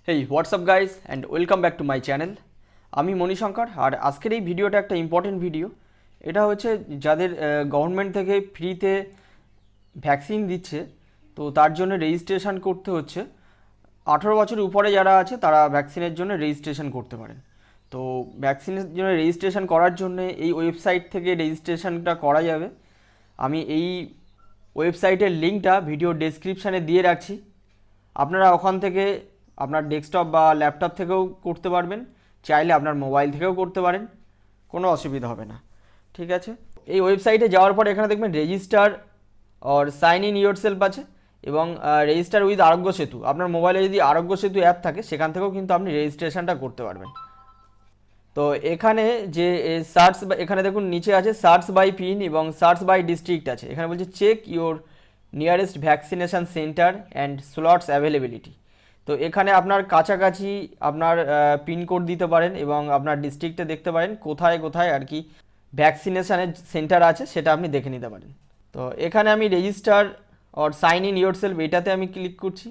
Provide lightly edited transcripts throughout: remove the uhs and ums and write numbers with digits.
Hey WhatsApp guys and welcome back to my channel. আমি মণিশঙ্কর। আর আজকের এই ভিডিওটা একটা ইম্পর্টেন্ট ভিডিও। এটা হচ্ছে যাদের গভর্নমেন্ট থেকে ফ্রিতে ভ্যাকসিন দিচ্ছে, তো তার জন্য রেজিস্ট্রেশন করতে হচ্ছে। 18 বছরের উপরে যারা আছে তারা ভ্যাকসিনের জন্য রেজিস্ট্রেশন করতে পারেন। তো ভ্যাকসিনের জন্য রেজিস্ট্রেশন করার জন্য এই ওয়েবসাইট থেকে রেজিস্ট্রেশনটা করা যাবে। আমি এই ওয়েবসাইটের লিঙ্কটা ভিডিও ডেসক্রিপশানে দিয়ে রাখছি। আপনারা ওখান থেকে আপনার ডেস্কটপ বা ল্যাপটপ থেকেও করতে পারবেন, চাইলে আপনার মোবাইল থেকেও করতে পারেন, কোনো অসুবিধা হবে না। ঠিক আছে, এই ওয়েবসাইটে যাওয়ার পর এখানে দেখবেন register or sign in yourself আছে এবং রেজিস্টার উইথ আরোগ্য সেতু। আপনার মোবাইলে যদি আরোগ্য সেতু অ্যাপ থাকে সেখান থেকেও কিন্তু আপনি রেজিস্ট্রেশনটা করতে পারবেন। তো এখানে যে সার্চ, এখানে দেখুন নিচে আছে সার্চ বাই পিন এবং সার্চ বাই ডিস্ট্রিক্ট আছে। এখানে বলছে check your nearest vaccination centre and slots availability. তো এখানে আপনার কাছাকাছি আপনার পিনকোড দিতে পারেন এবং আপনার ডিস্ট্রিক্টে দেখতে পারেন কোথায় কোথায় আর কি ভ্যাকসিনেশনের সেন্টার আছে, সেটা আপনি দেখে নিতে পারেন। তো এখানে আমি register or sign in yourself এটাতে আমি ক্লিক করছি।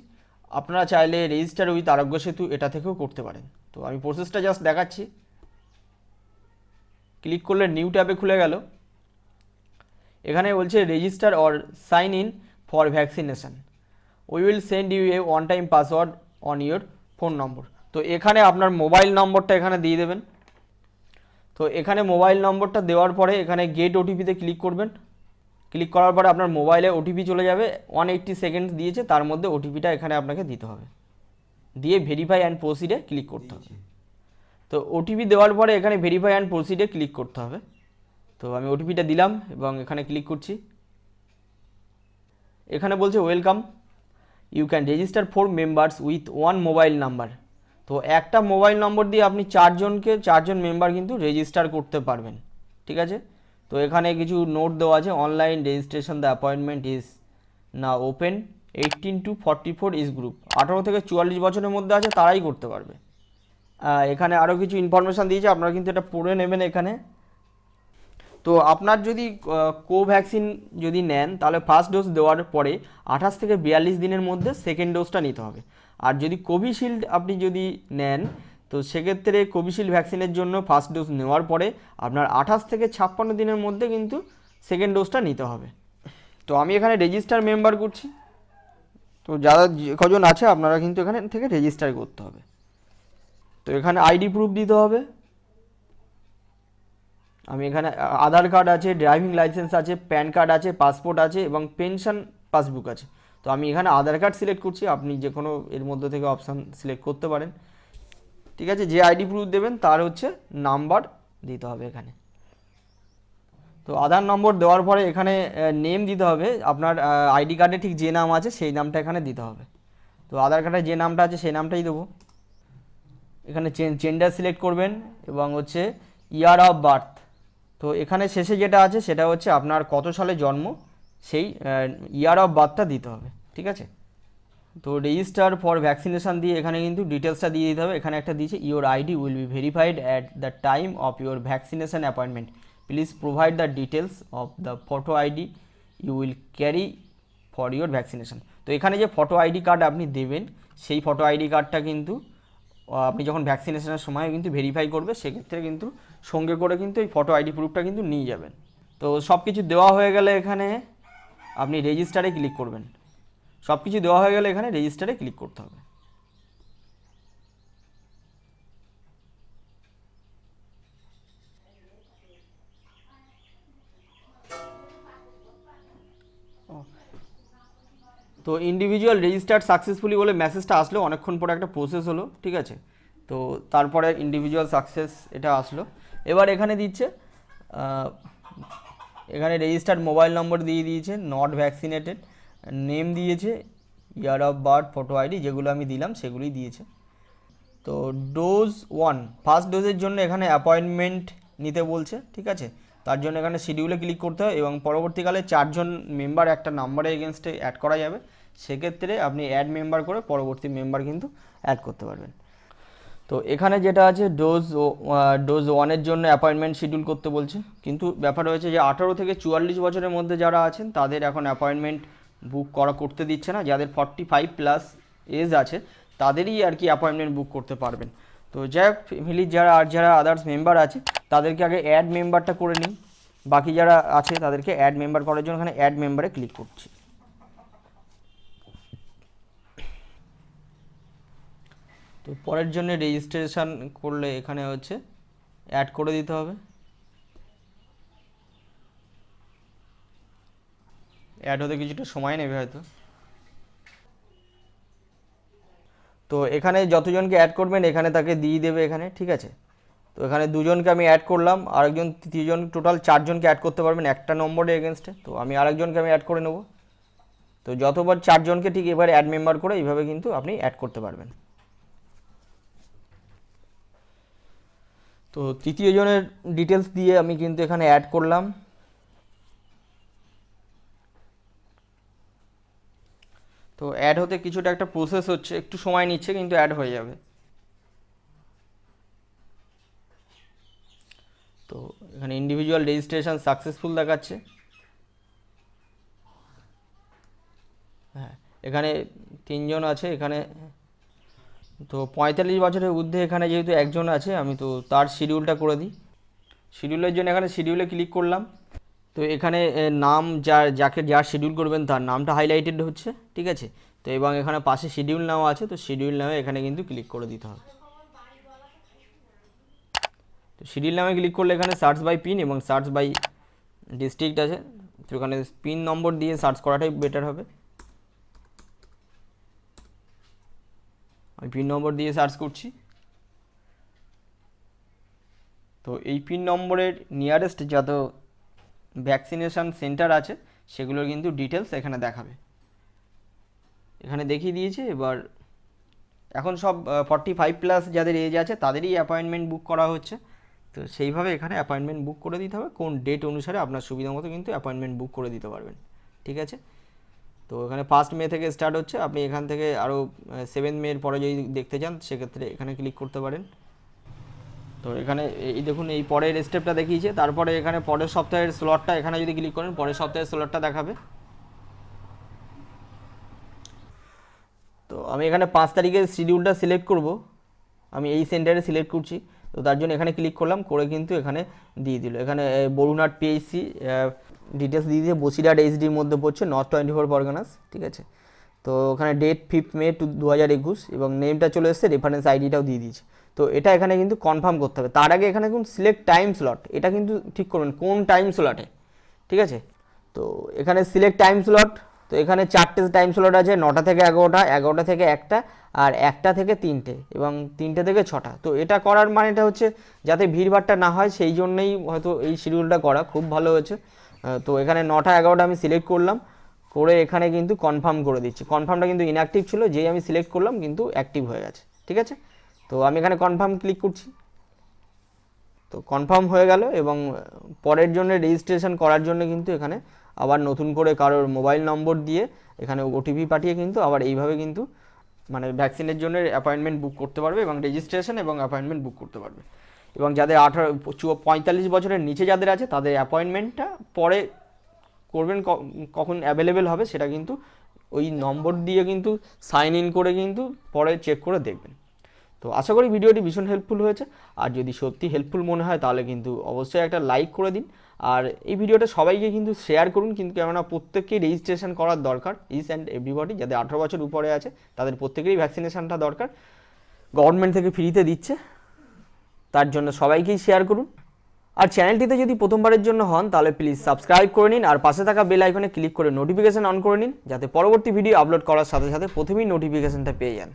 আপনারা চাইলে রেজিস্টার উইথ আরোগ্য সেতু এটা থেকেও করতে পারেন। তো আমি প্রসেসটা জাস্ট দেখাচ্ছি। ক্লিক করলে নিউ ট্যাবে খুলে গেল। এখানে বলছে register or sign in for vaccination, we will send you a one time password on your phone number. তো এখানে আপনার মোবাইল নম্বরটা এখানে দিয়ে দেবেন। তো এখানে মোবাইল নম্বরটা দেওয়ার পরে এখানে গেট ওটিপিতে ক্লিক করবেন। ক্লিক করার পরে আপনার মোবাইলে ওটিপি চলে যাবে। 180 সেকেন্ডস দিয়েছে, তার মধ্যে ওটিপিটা এখানে আপনাকে দিতে হবে, দিয়ে ভেরিফাই অ্যান্ড প্রসিডে ক্লিক করতে হবে। তো ওটিপি দেওয়ার পরে এখানে ভেরিফাই অ্যান্ড প্রসিডে ক্লিক করতে হবে। তো আমি ওটিপিটা দিলাম এবং এখানে ক্লিক করছি। এখানে বলছে welcome, you can register 4 members with 1 mobile number. তো একটা মোবাইল নম্বর দিয়ে আপনি চারজন মেম্বার কিন্তু রেজিস্টার করতে পারবেন। ঠিক আছে, তো এখানে কিছু নোট দেওয়া আছে। Online registration the appointment is না ওপেন, 18 to 44 ইজ গ্রুপ। 18 থেকে 44 বছরের মধ্যে আছে তারাই করতে পারবে। এখানে আরও কিছু ইনফরমেশান দিয়েছে, আপনারা কিন্তু এটা পড়ে নেবেন এখানে। তো আপনার যদি কোভ্যাক্সিন যদি নেন তাহলে ফার্স্ট ডোজ দেওয়ার পরে 28 থেকে 42 দিনের মধ্যে সেকেন্ড ডোজটা নিতে হবে। আর যদি কোভিশিল্ড আপনি যদি নেন তো সেক্ষেত্রে কোভিশিল্ড ভ্যাকসিনের জন্য ফার্স্ট ডোজ নেওয়ার পরে আপনার 28 থেকে 56 দিনের মধ্যে কিন্তু সেকেন্ড ডোজটা নিতে হবে। তো আমি এখানে রেজিস্টার মেম্বার করছি। তো যারা কজন আছে আপনারা কিন্তু এখানে থেকে রেজিস্টার করতে হবে। তো এখানে আইডি প্রুফ দিতে হবে। আমি এখানে আধার কার্ড আছে, ড্রাইভিং লাইসেন্স আছে, প্যান কার্ড আছে, পাসপোর্ট আছে এবং পেনশন পাসবুক আছে। তো আমি এখানে আধার কার্ড সিলেক্ট করছি, আপনি যে কোনো এর মধ্যে থেকে অপশান সিলেক্ট করতে পারেন। ঠিক আছে, যে আইডি প্রুফ দেবেন তার হচ্ছে নাম্বার দিতে হবে এখানে। তো আধার নম্বর দেওয়ার পরে এখানে নেম দিতে হবে। আপনার আইডি কার্ডে ঠিক যে নাম আছে সেই নামটা এখানে দিতে হবে। তো আধার কার্ডে যে নামটা আছে সেই নামটাই দেবো। এখানে জেন্ডার সিলেক্ট করবেন এবং হচ্ছে ইয়ার অফ বার্থ। তো এখানে শেষে যেটা আছে সেটা হচ্ছে আপনার কত সালে জন্ম, সেই ইয়ার অফ বার্থটা দিতে হবে। ঠিক আছে, তো রেজিস্টার ফর ভ্যাকসিনেশান দিয়ে এখানে কিন্তু ডিটেলসটা দিয়ে দিতে হবে। এখানে একটা দিয়েছে your ID will be verified at the time of your vaccination appointment, please provide the details of the photo ID you will carry for your vaccination. তো এখানে যে ফটো আইডি কার্ড আপনি দেবেন সেই ফটো আইডি কার্ডটা কিন্তু আপনি যখন ভ্যাকসিনেশনের সময় কিন্তু ভেরিফাই করবে, সেক্ষেত্রে কিন্তু সঙ্গে করে কিন্তু এই ফটো আইডি প্রুফটা কিন্তু নিয়ে যাবেন। তো সব কিছু দেওয়া হয়ে গেলে এখানে আপনি রেজিস্টারে ক্লিক করবেন। সব কিছু দেওয়া হয়ে গেলে এখানে রেজিস্টারে ক্লিক করতে হবে। তো ইন্ডিভিজুয়াল রেজিস্টার্ড সাকসেসফুলি বলে মেসেজটা আসলো, অনেকক্ষণ পরে একটা প্রসেস হলো। ঠিক আছে, তো তারপরে ইন্ডিভিজুয়াল সাকসেস এটা আসলো। এবার এখানে দিচ্ছে এখানে রেজিস্টার্ড মোবাইল নম্বর দিয়ে দিয়েছে, নট ভ্যাকসিনেটেড, নেম দিয়েছে, year of birth, photo ID যেগুলো আমি দিলাম সেগুলোই দিয়েছে। তো ডোজ 1 ফার্স্ট ডোজের জন্য এখানে অ্যাপয়েন্টমেন্ট নিতে বলছে। ঠিক আছে, তার জন্য এখানে শিডিউলে ক্লিক করতে হয় এবং পরবর্তীকালে 4 জন মেম্বার একটা নাম্বারের এগেনস্টে অ্যাড করা যাবে। সেক্ষেত্রে আপনি অ্যাড মেম্বার করে পরবর্তী মেম্বার কিন্তু অ্যাড করতে পারবেন। তো এখানে যেটা আছে ডোজ 1-এর জন্য অ্যাপয়েন্টমেন্ট শিডিউল করতে বলছে, কিন্তু ব্যাপার হয়েছে যে 18 থেকে 44 বছরের মধ্যে যারা আছেন তাদের এখন অ্যাপয়েন্টমেন্ট করতে দিচ্ছে না। যাদের 45+ এজ আছে তাদেরই আর কি অ্যাপয়েন্টমেন্ট বুক করতে পারবেন। তো যাই হোক, ফ্যামিলির যারা আদার্স মেম্বার আছে তাদেরকে আগে অ্যাড মেম্বারটা করে নিন। বাকি যারা আছে তাদেরকে অ্যাড মেম্বার করার জন্য এখানে অ্যাড মেম্বারে ক্লিক করছি। তো পরের জন্য রেজিস্ট্রেশন করলে এখানে হচ্ছে অ্যাড করে দিতে হবে। অ্যাড হতে কিছুটা সময় নেবে হয়তো। তো এখানে যতজনকে অ্যাড করবেন এখানে তাকে দিয়ে দেবে এখানে, ঠিক আছে। তো এখানে দুজনকে আমি অ্যাড করলাম, আরেকজন তৃতীয়জন, টোটাল 4 জনকে অ্যাড করতে পারবেন একটা নম্বরের এগেনস্টে। তো আমি আরেকজনকে আমি অ্যাড করে নেব। তো যতবার 4 জনকে ঠিক এবার অ্যাড মেম্বার করে এইভাবে কিন্তু আপনি অ্যাড করতে পারবেন। তো তৃতীয় জনের ডিটেলস দিয়ে আমি কিন্তু এখানে অ্যাড করলাম। তো অ্যাড হতে কিছুটা একটা প্রসেস হচ্ছে, একটু সময় নিচ্ছে, কিন্তু অ্যাড হয়ে যাবে। তো এখানে ইন্ডিভিজুয়াল রেজিস্ট্রেশন সাকসেসফুল দেখাচ্ছে। হ্যাঁ, এখানে 3 জন আছে এখানে। তো 45 বছরের ঊর্ধ্বে এখানে যেহেতু একজন আছে, আমি তো তার শিডিউলটা করে দিই। শিডিউলের জন্য এখানে শিডিউলে ক্লিক করলাম। তো এখানে নাম যার শিডিউল করবেন তার নামটা হাইলাইটেড হচ্ছে, ঠিক আছে। তো এবং এখানে পাশে শিডিউল নাও আছে, তো শিডিউল নামে এখানে কিন্তু ক্লিক করে দিতে হবে। তো শিডিউল নামে ক্লিক করলে এখানে সার্চ বাই পিন এবং সার্চ বাই ডিস্ট্রিক্ট আছে। তো এখানে পিন নম্বর দিয়ে সার্চ করাটাই বেটার হবে। আমি পিন নম্বর দিয়ে সার্চ করছি। তো এই পিন নম্বরের নিয়ারেস্ট যত ভ্যাকসিনেশন সেন্টার আছে সেগুলোর কিন্তু ডিটেলস এখানে দেখাবে। এখানে দেখিয়ে দিয়েছে। এবার এখন সব 45+ যাদের এজ আছে তাদেরই অ্যাপয়েন্টমেন্ট বুক করা হচ্ছে। তো সেইভাবে এখানে অ্যাপয়েন্টমেন্ট বুক করে দিতে হবে, কোন ডেট অনুসারে আপনার সুবিধা মতো কিন্তু অ্যাপয়েন্টমেন্ট বুক করে দিতে পারবেন, ঠিক আছে। তো এখানে 1 মে থেকে স্টার্ট হচ্ছে, আপনি এখান থেকে আরও 7 মের পরে যদি দেখতে চান সেক্ষেত্রে এখানে ক্লিক করতে পারেন। তো এখানে এই দেখুন এই পরের স্টেপটা দেখিয়েছে। তারপরে এখানে পরের সপ্তাহের স্লটটা এখানে যদি ক্লিক করেন পরের সপ্তাহের স্লটটা দেখাবে। তো আমি এখানে 5 তারিখের শিডিউলটা সিলেক্ট করব, আমি এই সেন্টারে সিলেক্ট করছি। তো তার জন্য এখানে ক্লিক করলাম, করে কিন্তু এখানে দিয়ে দিল। এখানে বরুণহাট পিএইচসি ডিটেলস দিয়ে দিয়ে বসিরহাট এইচডির মধ্যে পড়ছে, নর্থ 24 পরগনাস, ঠিক আছে। তো ওখানে ডেট 5 মে 2021 এবং নেমটা চলে এসেছে, রেফারেন্স আইডিটাও দিয়ে দিয়েছে। তো এটা এখানে কিন্তু কনফার্ম করতে হবে। তার আগে এখানে কিন্তু সিলেক্ট টাইম স্লট, এটা কিন্তু ঠিক করবেন কোন টাইম স্লটে, ঠিক আছে। তো এখানে সিলেক্ট টাইম স্লট, তো এখানে 4টে টাইম স্লট আছে, 9টা থেকে 11টা, 11টা থেকে 1টা, আর 1টা থেকে 3টে এবং 3টে থেকে 6টা। তো এটা করার মানেটা হচ্ছে যাতে ভিড়ভাড়টা না হয়, সেই জন্যই হয়তো এই শিডিউলটা করা খুব ভালো হয়েছে। তো এখানে 9টা 11টা আমি সিলেক্ট করলাম, করে এখানে কিন্তু কনফার্ম করে দিচ্ছি। কনফার্মটা কিন্তু ইনঅ্যাক্টিভ ছিল, যেই আমি সিলেক্ট করলাম কিন্তু অ্যাক্টিভ হয়ে গেছে, ঠিক আছে। তো আমি এখানে কনফার্ম ক্লিক করছি। তো কনফার্ম হয়ে গেল এবং পরের জন্য রেজিস্ট্রেশন করার জন্য কিন্তু এখানে আবার নতুন করে কারোর মোবাইল নম্বর দিয়ে এখানে ওটিপি পাঠিয়ে কিন্তু আবার এইভাবে কিন্তু মানে ভ্যাকসিনের জন্য অ্যাপয়েন্টমেন্ট বুক করতে পারবে এবং রেজিস্ট্রেশন এবং অ্যাপয়েন্টমেন্ট বুক করতে পারবে। এবং যাদের 45 বছরের নিচে যাদের আছে তাদের অ্যাপয়েন্টমেন্টটা পরে করবেন, কখন অ্যাভেলেবেল হবে সেটা কিন্তু ওই নম্বর দিয়ে কিন্তু সাইন ইন করে কিন্তু পরে চেক করে দেখবেন। তো আশা করি ভিডিওটি ভীষণ হেল্পফুল হয়েছে। আর যদি সত্যি হেল্পফুল মনে হয় তাহলে কিন্তু অবশ্যই একটা লাইক করে দিন। আর এই ভিডিওটা সবাইকে কিন্তু শেয়ার করুন, কিন্তু কেননা প্রত্যেককেই রেজিস্ট্রেশন করার দরকার। ইচ অ্যান্ড এভরিবডি যাদের 18 বছর উপরে আছে তাদের প্রত্যেকেরই ভ্যাকসিনেশনটা দরকার, গভর্নমেন্ট থেকে ফ্রিতে দিচ্ছে, তার জন্য সবাইকেই শেয়ার করুন। আর চ্যানেলটিতে যদি প্রথমবারের জন্য হন তাহলে প্লিজ সাবস্ক্রাইব করে নিন আর পাশে থাকা বেল আইকনে ক্লিক করে নোটিফিকেশন অন করে নিন, যাতে পরবর্তী ভিডিও আপলোড করার সাথে সাথে প্রথমেই নোটিফিকেশনটা পেয়ে যান।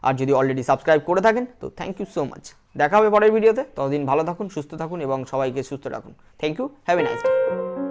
আর যদি অলরেডি সাবস্ক্রাইব করে থাকেন তো থ্যাংক ইউ সো মাচ। দেখা হবে পরের ভিডিওতে, ততদিন ভালো থাকুন, সুস্থ থাকুন এবং সবাইকে সুস্থ রাখুন। Thank you, have a nice day.